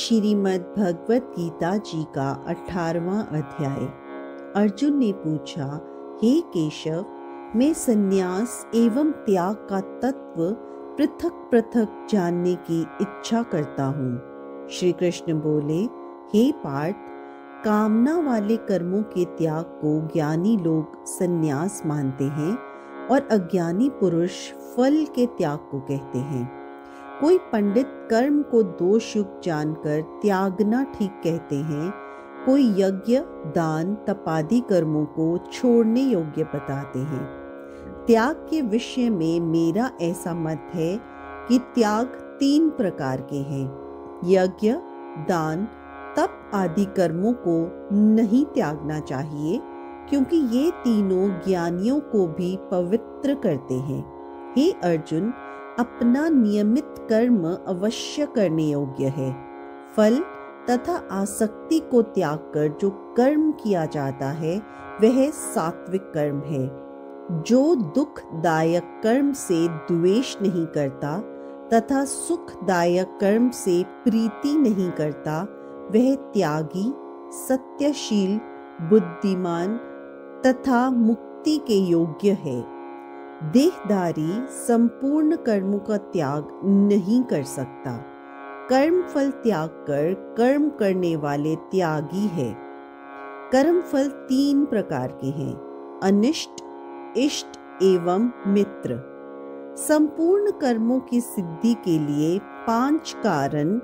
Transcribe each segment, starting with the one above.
श्रीमद् भगवत गीता जी का 18वां अध्याय। अर्जुन ने पूछा, हे केशव, मैं संन्यास एवं त्याग का तत्व पृथक पृथक जानने की इच्छा करता हूँ। श्री कृष्ण बोले, हे पार्थ, कामना वाले कर्मों के त्याग को ज्ञानी लोग संन्यास मानते हैं और अज्ञानी पुरुष फल के त्याग को कहते हैं। कोई पंडित कर्म को दोषयुक्त जानकर त्यागना ठीक कहते हैं, कोई यज्ञ, दान, तपादि कर्मों को छोड़ने योग्य बताते हैं। त्याग के विषय में मेरा ऐसा मत है कि त्याग 3 प्रकार के हैं। यज्ञ, दान, तप आदि कर्मों को नहीं त्यागना चाहिए, क्योंकि ये तीनों ज्ञानियों को भी पवित्र करते हैं। हे अर्जुन, अपना नियमित कर्म अवश्य करने योग्य है। फल तथा आसक्ति को त्याग कर जो कर्म किया जाता है वह सात्विक कर्म है। जो दुखदायक कर्म से द्वेष नहीं करता तथा सुखदायक कर्म से प्रीति नहीं करता वह त्यागी, सत्यशील, बुद्धिमान तथा मुक्ति के योग्य है। देहधारी संपूर्ण कर्मों का त्याग नहीं कर सकता। कर्म फल त्याग कर कर्म करने वाले त्यागी है। कर्म फल 3 प्रकार के हैं, अनिष्ट, इष्ट एवं मित्र। संपूर्ण कर्मों की सिद्धि के लिए 5 कारण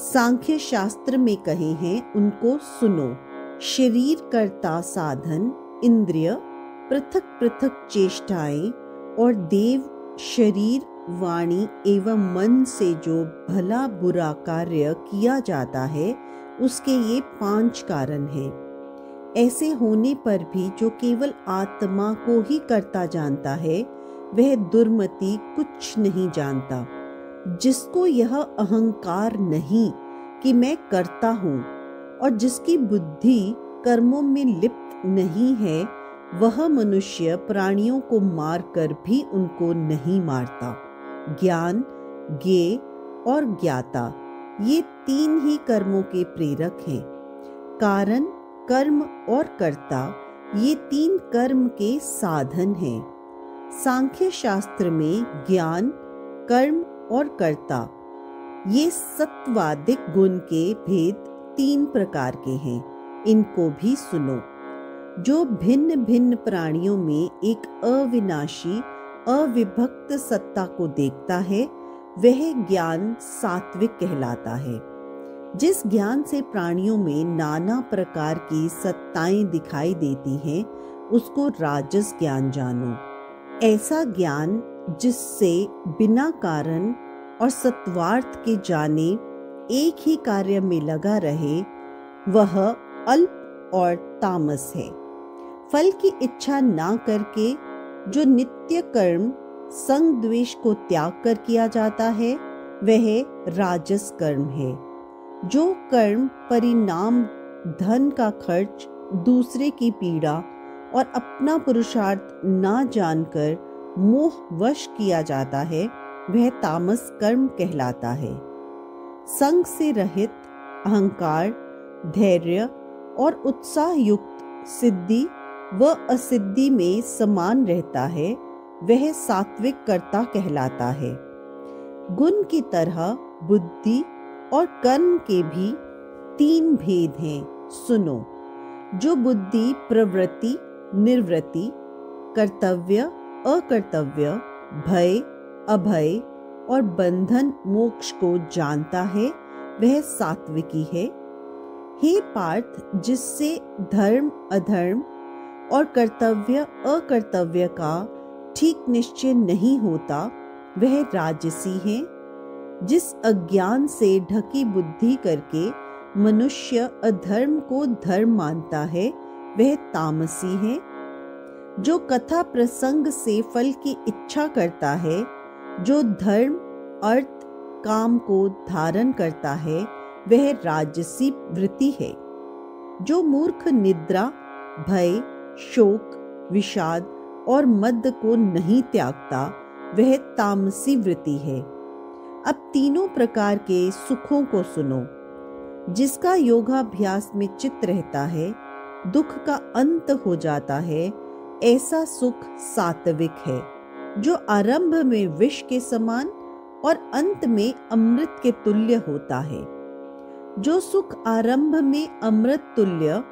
सांख्य शास्त्र में कहे हैं, उनको सुनो। शरीर कर्ता साधन, इंद्रिय, पृथक पृथक चेष्टाएं और देव, शरीर, वाणी एवं मन से जो भला बुरा कार्य किया जाता है उसके ये 5 कारण हैं। ऐसे होने पर भी जो केवल आत्मा को ही करता जानता है वह दुर्मति कुछ नहीं जानता। जिसको यह अहंकार नहीं कि मैं करता हूँ और जिसकी बुद्धि कर्मों में लिप्त नहीं है, वह मनुष्य प्राणियों को मारकर भी उनको नहीं मारता। ज्ञान, ज्ञेय और ज्ञाता, ये 3 ही कर्मों के प्रेरक हैं। कारण, कर्म और कर्ता, ये 3 कर्म के साधन हैं। सांख्य शास्त्र में ज्ञान, कर्म और कर्ता, ये सत्वादिक गुण के भेद 3 प्रकार के हैं, इनको भी सुनो। जो भिन्न भिन्न प्राणियों में एक अविनाशी, अविभक्त सत्ता को देखता है वह ज्ञान सात्विक कहलाता है। जिस ज्ञान से प्राणियों में नाना प्रकार की सत्ताएं दिखाई देती हैं उसको राजस ज्ञान जानो। ऐसा ज्ञान जिससे बिना कारण और सत्वार्थ के जाने एक ही कार्य में लगा रहे, वह अल्प और तामस है। फल की इच्छा ना करके जो नित्य कर्म संग द्वेष को त्याग कर किया जाता है वह राजस कर्म है। जो कर्म परिणाम, धन का खर्च, दूसरे की पीड़ा और अपना पुरुषार्थ ना जानकर मोहवश किया जाता है वह तामस कर्म कहलाता है। संग से रहित, अहंकार, धैर्य और उत्साह युक्त सिद्धि व असिद्धि में समान रहता है वह सात्विक कर्ता कहलाता है। गुण की तरह बुद्धि और कर्म के भी 3 भेद हैं, सुनो। जो बुद्धि प्रवृत्ति, निवृत्ति, कर्तव्य, अकर्तव्य, भय, अभय और बंधन, मोक्ष को जानता है वह सात्विकी है। हे पार्थ, जिससे धर्म, अधर्म और कर्तव्य, अकर्तव्य का ठीक निश्चय नहीं होता वह राजसी है। जिस अज्ञान से ढकी बुद्धि करके मनुष्य अधर्म को धर्म मानता है वह तामसी है। जो कथा प्रसंग से फल की इच्छा करता है, जो धर्म, अर्थ, काम को धारण करता है वह राजसी वृत्ति है। जो मूर्ख निद्रा, भय, शोक, विषाद और मद को नहीं त्यागता वह तामसी वृत्ति है। अब तीनों प्रकार के सुखों को सुनो। जिसका योगाभ्यास में चित्त रहता है, दुख का अंत हो जाता है, ऐसा सुख सात्विक है, जो आरंभ में विष के समान और अंत में अमृत के तुल्य होता है। जो सुख आरंभ में अमृत तुल्य,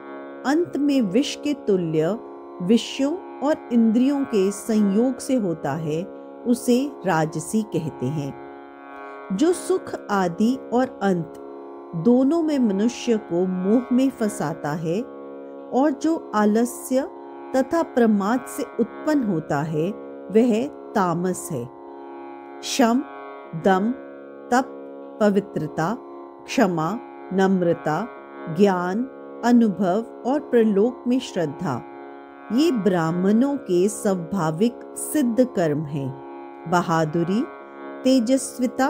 अंत में विष के तुल्य, विषयों और इंद्रियों के संयोग से होता है, उसे राजसी कहते हैं। जो सुख आदि और अंत दोनों में मनुष्य को मोह में फंसाता है और जो आलस्य तथा प्रमाद से उत्पन्न होता है, वह तामस है। शम, दम, तप, पवित्रता, क्षमा, नम्रता, ज्ञान, अनुभव और प्रलोक में श्रद्धा, ये ब्राह्मणों के स्वाभाविक सिद्ध कर्म हैं। बहादुरी, तेजस्विता,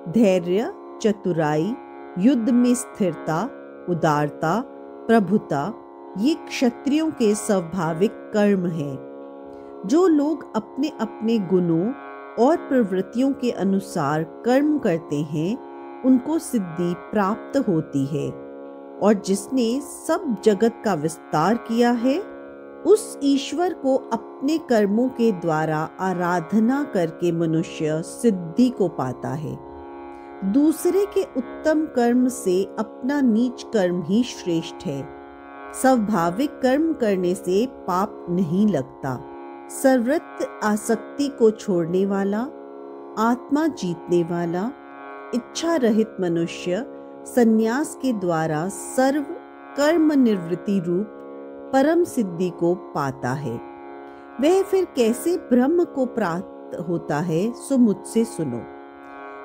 धैर्य, चतुराई, युद्ध में स्थिरता, उदारता, प्रभुता, ये क्षत्रियों के स्वाभाविक कर्म हैं। जो लोग अपने अपने गुणों और प्रवृत्तियों के अनुसार कर्म करते हैं, उनको सिद्धि प्राप्त होती है। और जिसने सब जगत का विस्तार किया है, उस ईश्वर को अपने कर्मों के द्वारा आराधना करके मनुष्य सिद्धि को पाता है। दूसरे के उत्तम कर्म से अपना नीच कर्म ही श्रेष्ठ है। स्वाभाविक कर्म करने से पाप नहीं लगता। सर्वत्र आसक्ति को छोड़ने वाला, आत्मा जीतने वाला, इच्छा रहित मनुष्य संन्यास के द्वारा सर्व कर्म निवृत्ति रूप परम सिद्धि को पाता है। वह फिर कैसे ब्रह्म को प्राप्त होता है, सो मुझसे सुनो।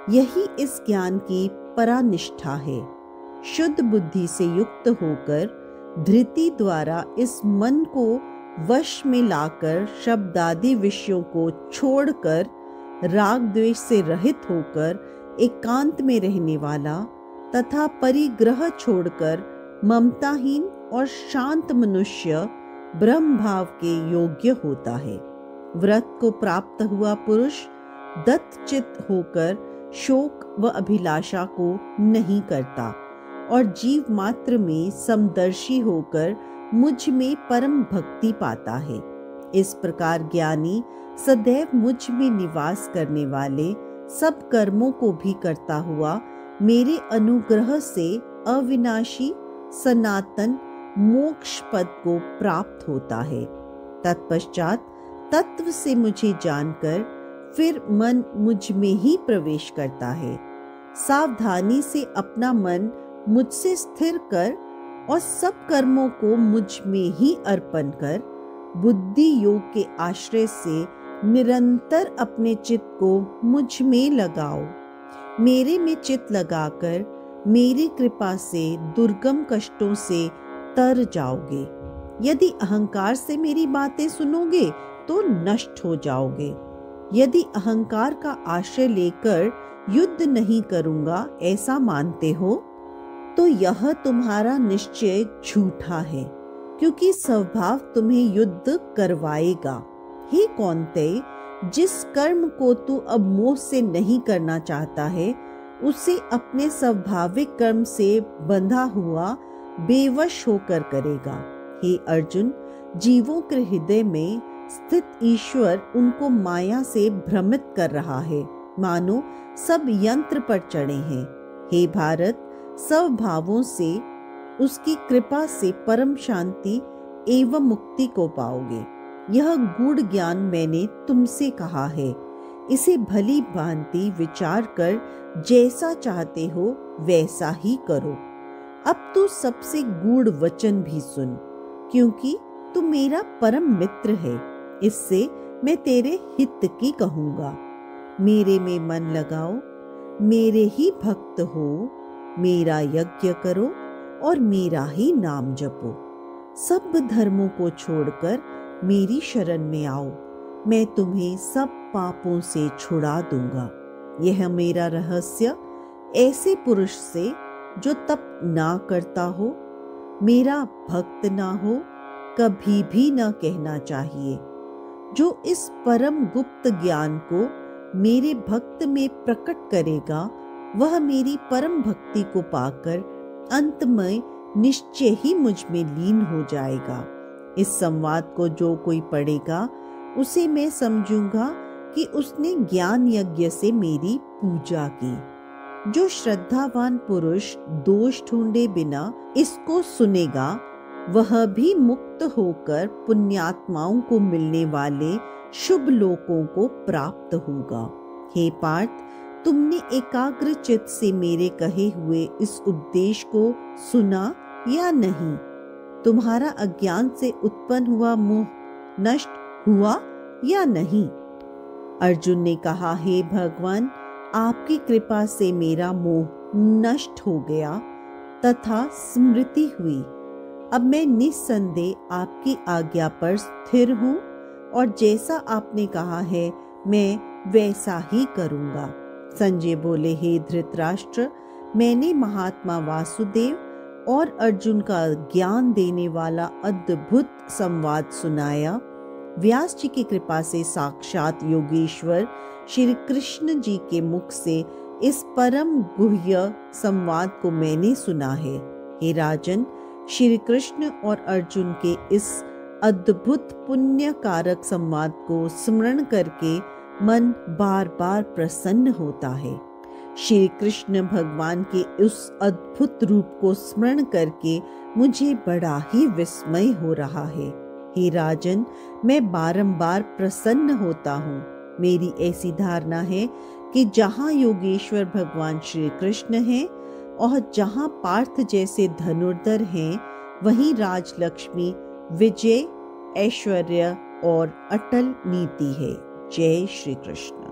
यही इस ज्ञान की परानिष्ठा है। शुद्ध बुद्धि से युक्त होकर धृति द्वारा इस मन को वश में लाकर शब्दादि विषयों को छोड़कर राग द्वेष से रहित होकर एकांत में रहने वाला तथा परिग्रह छोड़कर ममताहीन और शांत मनुष्य ब्रह्म भाव के योग्य होता है। व्रत को प्राप्त हुआ पुरुष दत्तचित्त होकर शोक व अभिलाषा को नहीं करता और जीव मात्र में समदर्शी होकर मुझ में परम भक्ति पाता है। इस प्रकार ज्ञानी सदैव मुझ में निवास करने वाले सब कर्मों को भी करता हुआ मेरे अनुग्रह से अविनाशी सनातन मोक्ष पद को प्राप्त होता है। तत्पश्चात तत्व से मुझे जानकर फिर मन मुझ में ही प्रवेश करता है। सावधानी से अपना मन मुझसे स्थिर कर और सब कर्मों को मुझ में ही अर्पण कर बुद्धि योग के आश्रय से निरंतर अपने चित्त को मुझ में लगाओ। मेरे में चित्त लगाकर मेरी कृपा से दुर्गम कष्टों से तर जाओगे। यदि अहंकार से मेरी बातें सुनोगे तो नष्ट हो जाओगे। यदि अहंकार का आश्रय लेकर युद्ध नहीं करूंगा ऐसा मानते हो, तो यह तुम्हारा निश्चय झूठा है, क्योंकि स्वभाव तुम्हें युद्ध करवाएगा। हे कौन्तेय, जिस कर्म को तू अब मोह से नहीं करना चाहता है, उसे अपने स्वाभाविक कर्म से बंधा हुआ बेवश होकर करेगा। हे अर्जुन, जीवों के हृदय में स्थित ईश्वर उनको माया से भ्रमित कर रहा है, मानो सब यंत्र पर चढ़े हैं। हे भारत, स्वभावों से उसकी कृपा से परम शांति एवं मुक्ति को पाओगे। यह गूढ़ ज्ञान मैंने तुमसे कहा है, इसे भली भांति विचार कर जैसा चाहते हो वैसा ही करो। अब तू सबसे गूढ़ वचन भी सुन, क्योंकि तू मेरा परम मित्र है। इससे मैं तेरे हित की कहूँगा। मेरे में मन लगाओ, मेरे ही भक्त हो, मेरा यज्ञ करो और मेरा ही नाम जपो। सब धर्मों को छोड़कर मेरी शरण में आओ, मैं तुम्हें सब पापों से छुड़ा दूंगा। यह मेरा रहस्य ऐसे पुरुष से जो तप ना करता हो, मेरा भक्त ना हो, कभी भी न कहना चाहिए। जो इस परम गुप्त ज्ञान को मेरे भक्त में प्रकट करेगा, वह मेरी परम भक्ति को पाकर अंत में निश्चय ही मुझ में लीन हो जाएगा। इस संवाद को जो कोई पढ़ेगा उसे मैं समझूंगा कि उसने ज्ञान यज्ञ से मेरी पूजा की। जो श्रद्धावान पुरुष दोष ढूंढे बिना इसको सुनेगा वह भी मुक्त होकर पुण्यात्माओं को मिलने वाले शुभ लोकों को प्राप्त होगा। हे पार्थ, तुमने एकाग्र चित्त से मेरे कहे हुए इस उपदेश को सुना या नहीं? तुम्हारा अज्ञान से उत्पन्न हुआ मोह नष्ट हुआ या नहीं? अर्जुन ने कहा, हे भगवान, आपकी कृपा से मेरा मोह नष्ट हो गया तथा स्मृति हुई। अब मैं निस्संदेह आपकी आज्ञा पर स्थिर हूँ और जैसा आपने कहा है मैं वैसा ही करूँगा। संजय बोले, हे धृतराष्ट्र, मैंने महात्मा वासुदेव और अर्जुन का ज्ञान देने वाला अद्भुत संवाद सुनाया। व्यास जी की कृपा से साक्षात योगेश्वर श्री कृष्ण जी के मुख से इस परम गुह्य संवाद को मैंने सुना है। हे राजन, श्री कृष्ण और अर्जुन के इस अद्भुत पुण्य कारक संवाद को स्मरण करके मन बार बार प्रसन्न होता है। श्री कृष्ण भगवान के उस अद्भुत रूप को स्मरण करके मुझे बड़ा ही विस्मय हो रहा है। हे राजन, मैं बारंबार प्रसन्न होता हूँ। मेरी ऐसी धारणा है कि जहाँ योगेश्वर भगवान श्री कृष्ण हैं और जहाँ पार्थ जैसे धनुर्धर हैं, वहीं राजलक्ष्मी, विजय, ऐश्वर्य और अटल नीति है। जय श्री कृष्ण।